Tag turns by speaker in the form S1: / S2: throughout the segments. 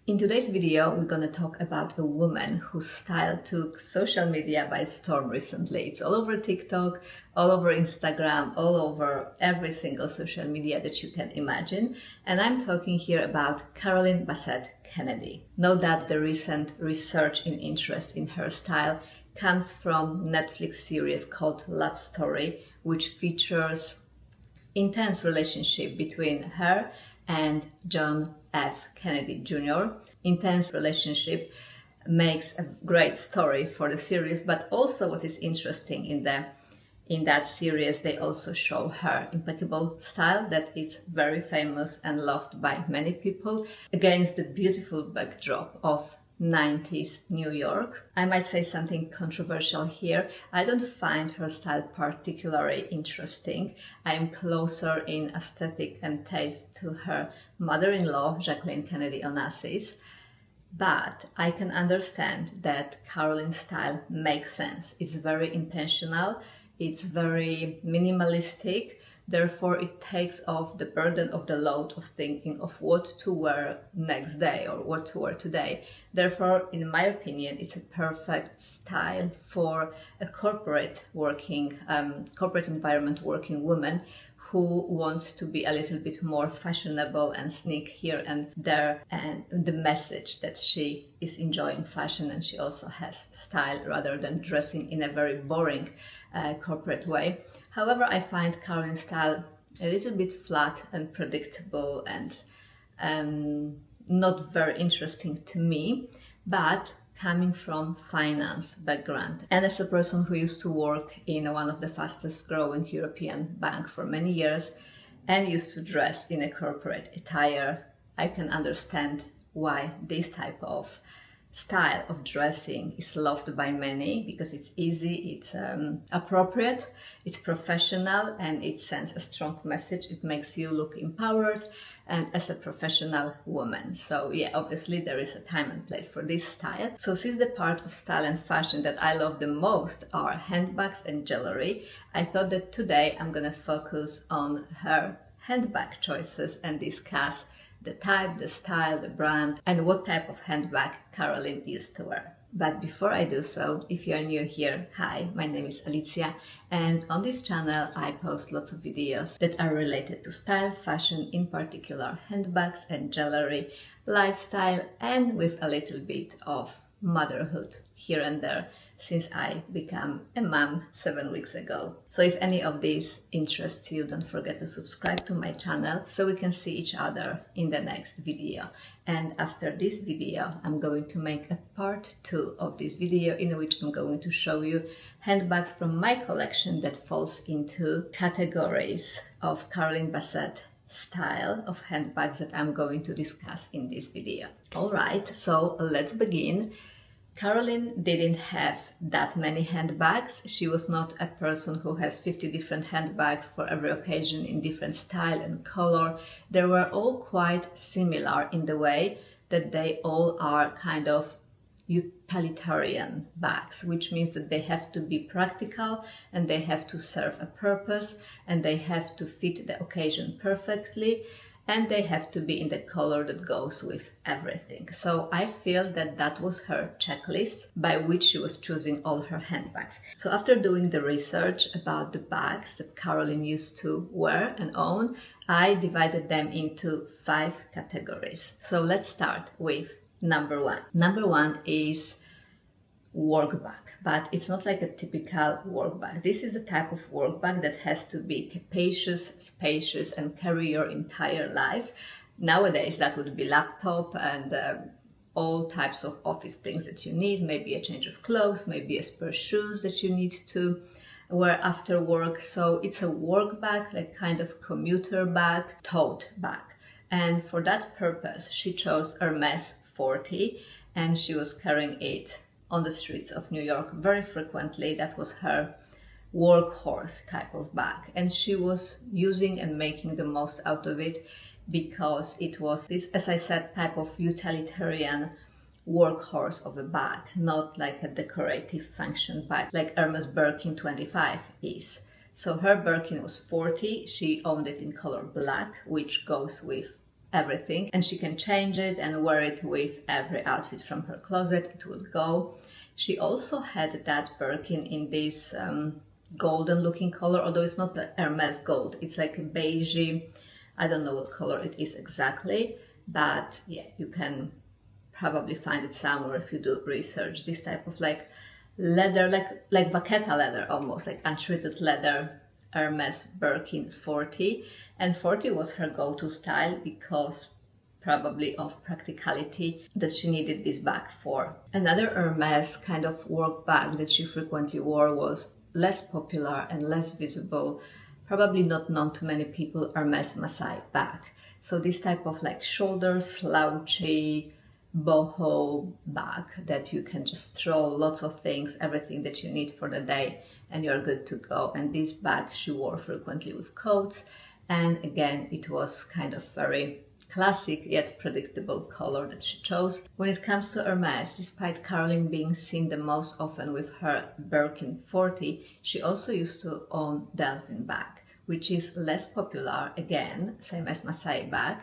S1: In today's video, we're gonna talk about a woman whose style took social media by storm recently. It's all over TikTok, all over Instagram, all over every single social media that you can imagine. And I'm talking here about Carolyn Bessette-Kennedy. Note that the recent research and interest in her style comes from Netflix series called Love Story, which features intense relationship between her and John F. Kennedy Jr. Intense relationship makes a great story for the series, but also what is interesting in that series, they also show her impeccable style that is very famous and loved by many people against the beautiful backdrop of 90s New York. I might say something controversial here. I don't find her style particularly interesting. I am closer in aesthetic and taste to her mother-in-law, Jacqueline Kennedy Onassis. But I can understand that Carolyn's style makes sense. It's very intentional, it's very minimalistic, therefore it takes off the burden of the load of thinking of what to wear next day or what to wear today. Therefore, in my opinion, it's a perfect style for a corporate environment working woman who wants to be a little bit more fashionable and sneak here and there, and the message that she is enjoying fashion and she also has style rather than dressing in a very boring corporate way. However, I find Carolyn's style a little bit flat and predictable and not very interesting to me, but coming from finance background and as a person who used to work in one of the fastest growing European bank for many years and used to dress in a corporate attire, I can understand why this type of style of dressing is loved by many, because it's easy, it's appropriate, it's professional, and it sends a strong message. It makes you look empowered and as a professional woman. So yeah, obviously there is a time and place for this style. So since the part of style and fashion that I love the most are handbags and jewelry, I thought that today I'm gonna focus on her handbag choices and discuss the type, the style, the brand, and what type of handbag Carolyn used to wear. But before I do so, if you are new here, hi, my name is Alicia, and on this channel I post lots of videos that are related to style, fashion, in particular handbags and jewelry, lifestyle, and with a little bit of motherhood here and there, since I became a mom 7 weeks ago. So if any of these interests you, don't forget to subscribe to my channel so we can see each other in the next video. And after this video, I'm going to make a part 2 of this video in which I'm going to show you handbags from my collection that falls into categories of Carolyn Bessette style of handbags that I'm going to discuss in this video. Alright, so let's begin. Carolyn didn't have that many handbags. She was not a person who has 50 different handbags for every occasion in different style and color. They were all quite similar in the way that they all are kind of utilitarian bags, which means that they have to be practical and they have to serve a purpose and they have to fit the occasion perfectly. And they have to be in the color that goes with everything. So I feel that that was her checklist by which she was choosing all her handbags. So after doing the research about the bags that Carolyn used to wear and own, I divided them into 5 categories. So let's start with number 1. Number 1 is work bag, but it's not like a typical work bag. This is a type of work bag that has to be capacious, spacious, and carry your entire life. Nowadays that would be laptop and all types of office things that you need, maybe a change of clothes, maybe a spare shoes that you need to wear after work. So it's a work bag, like kind of commuter bag, tote bag. And for that purpose she chose Hermes 40 and she was carrying it on the streets of New York very frequently. That was her workhorse type of bag, and she was using and making the most out of it because it was this, as I said, type of utilitarian workhorse of a bag, not like a decorative function bag like Hermes Birkin 25 is. So her Birkin was 40, she owned it in color black, which goes with everything, and she can change it and wear it with every outfit from her closet. It would go. She also had that Birkin in this golden looking color, although it's not the Hermes gold, it's like a beigey, I don't know what color it is exactly, but yeah, you can probably find it somewhere if you do research. This type of like leather, like vaqueta leather, almost like untreated leather, Hermes Birkin 40. And 40 was her go-to style because probably of practicality that she needed this bag for. Another Hermes kind of work bag that she frequently wore was less popular and less visible, probably not known to many people, Hermes Masai bag. So this type of like shoulder slouchy boho bag that you can just throw lots of things, everything that you need for the day, and you're good to go. And this bag she wore frequently with coats, and again it was kind of very classic yet predictable color that she chose. When it comes to Hermes, despite Carolyn being seen the most often with her Birkin 40, she also used to own Delphine bag, which is less popular, again, same as Masai bag,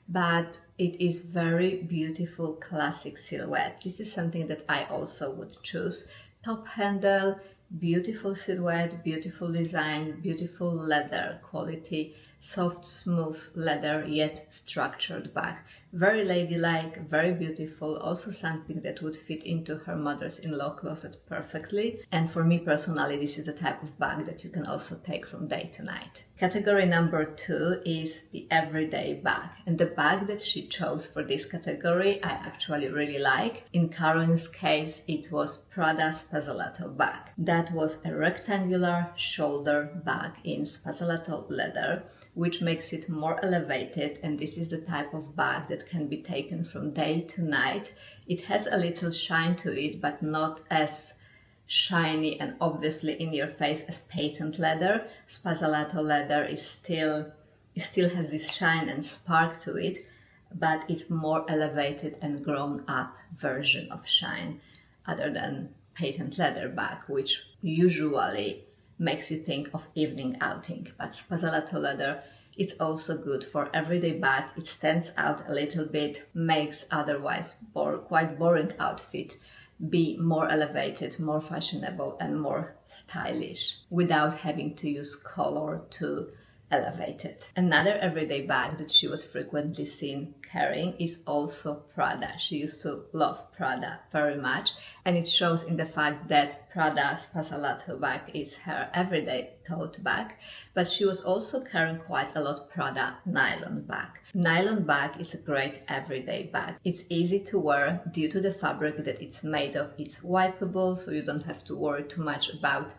S1: but it is very beautiful classic silhouette. This is something that I also would choose. Top handle, beautiful silhouette, beautiful design, beautiful leather quality, soft, smooth leather, yet structured bag. Very ladylike, very beautiful, also something that would fit into her mother's-in-law closet perfectly. And for me personally, this is the type of bag that you can also take from day to night. Category number 2 is the everyday bag. And the bag that she chose for this category, I actually really like. In Carolyn's case, it was Prada Spazzolato bag. That was a rectangular shoulder bag in Spazzolato leather, which makes it more elevated, and this is the type of bag that can be taken from day to night. It has a little shine to it, but not as shiny and obviously in your face as patent leather. Spazzolato leather still has this shine and spark to it, but it's more elevated and grown up version of shine, other than patent leather bag, which usually makes you think of evening outing. But Spazzolato leather, it's also good for everyday bag. It stands out a little bit, makes otherwise quite boring outfit be more elevated, more fashionable and more stylish without having to use color to elevate it. Another everyday bag that she was frequently seen carrying is also Prada. She used to love Prada very much, and it shows in the fact that Prada Spazzolato bag is her everyday tote bag, but she was also carrying quite a lot Prada nylon bag. Nylon bag is a great everyday bag. It's easy to wear due to the fabric that it's made of. It's wipeable, so you don't have to worry too much about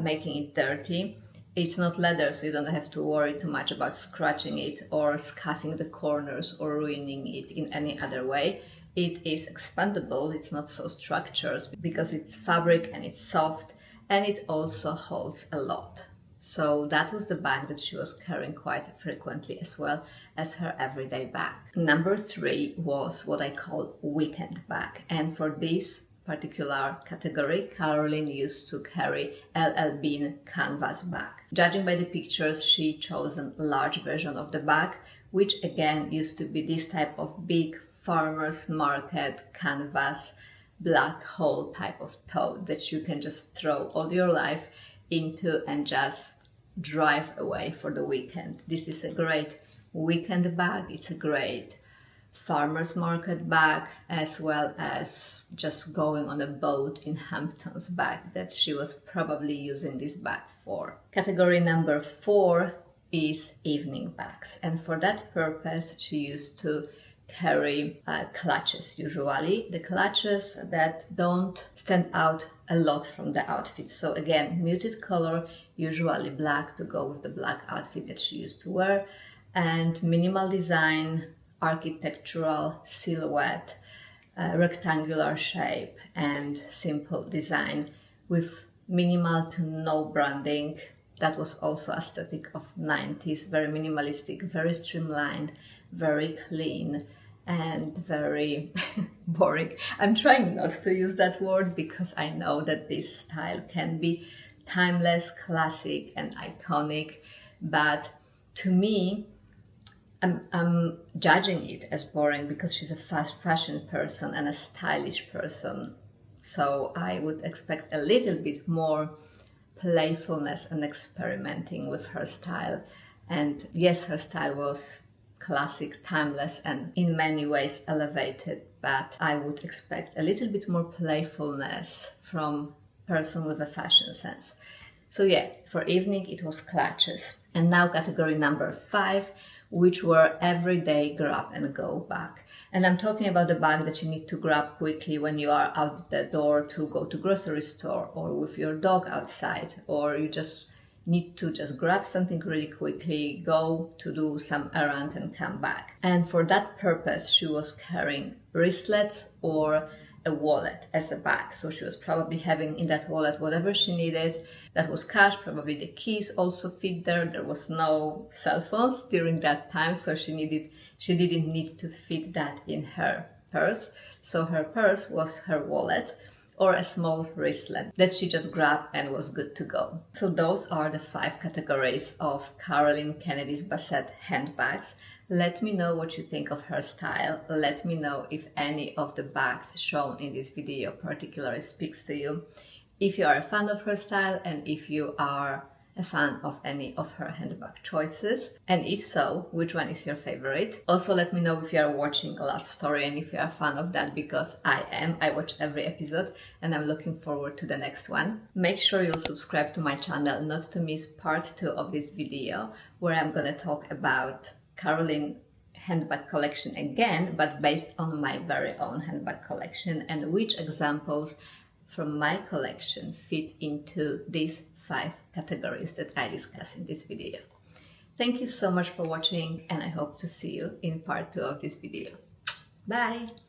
S1: making it dirty. It's not leather, so you don't have to worry too much about scratching it or scuffing the corners or ruining it in any other way. It is expandable, it's not so structured because it's fabric and it's soft, and it also holds a lot. So that was the bag that she was carrying quite frequently as well as her everyday bag. Number 3 was what I call weekend bag, and for this particular category, Carolyn used to carry LL Bean canvas bag. Judging by the pictures, she chose a large version of the bag, which again used to be this type of big farmer's market canvas black hole type of tote that you can just throw all your life into and just drive away for the weekend. This is a great weekend bag. It's a great farmer's market bag, as well as just going on a boat in Hamptons bag that she was probably using this bag for. Category number 4 is evening bags, and for that purpose she used to carry clutches, usually the clutches that don't stand out a lot from the outfit. So again, muted color, usually black to go with the black outfit that she used to wear, and minimal design, architectural silhouette, rectangular shape and simple design with minimal to no branding. That was also aesthetic of 90s, very minimalistic, very streamlined, very clean and very boring. I'm trying not to use that word because I know that this style can be timeless, classic and iconic, but to me I'm judging it as boring because she's a fashion person and a stylish person. So I would expect a little bit more playfulness and experimenting with her style. And yes, her style was classic, timeless, and in many ways elevated, but I would expect a little bit more playfulness from a person with a fashion sense. So yeah, for evening it was clutches. And now category number 5, which were everyday grab and go bag. And I'm talking about the bag that you need to grab quickly when you are out the door to go to grocery store or with your dog outside, or you just need to just grab something really quickly, go to do some errand and come back. And for that purpose, she was carrying wristlets or a wallet as a bag. So she was probably having in that wallet whatever she needed. That was cash, probably the keys also fit there. There was no cell phones during that time, so she didn't need to fit that in her purse. So her purse was her wallet or a small wristlet that she just grabbed and was good to go. So those are the 5 categories of Carolyn Kennedy's Bessette handbags. Let me know what you think of her style. Let me know if any of the bags shown in this video particularly speaks to you. If you are a fan of her style and if you are a fan of any of her handbag choices, and if so, which one is your favorite? Also let me know if you are watching a love story and if you are a fan of that, because I am. I watch every episode and I'm looking forward to the next one. Make sure you'll subscribe to my channel not to miss part 2 of this video, where I'm gonna talk about Carolyn handbag collection again, but based on my very own handbag collection and which examples from my collection fit into these 5 categories that I discuss in this video. Thank you so much for watching, and I hope to see you in part 2 of this video. Bye!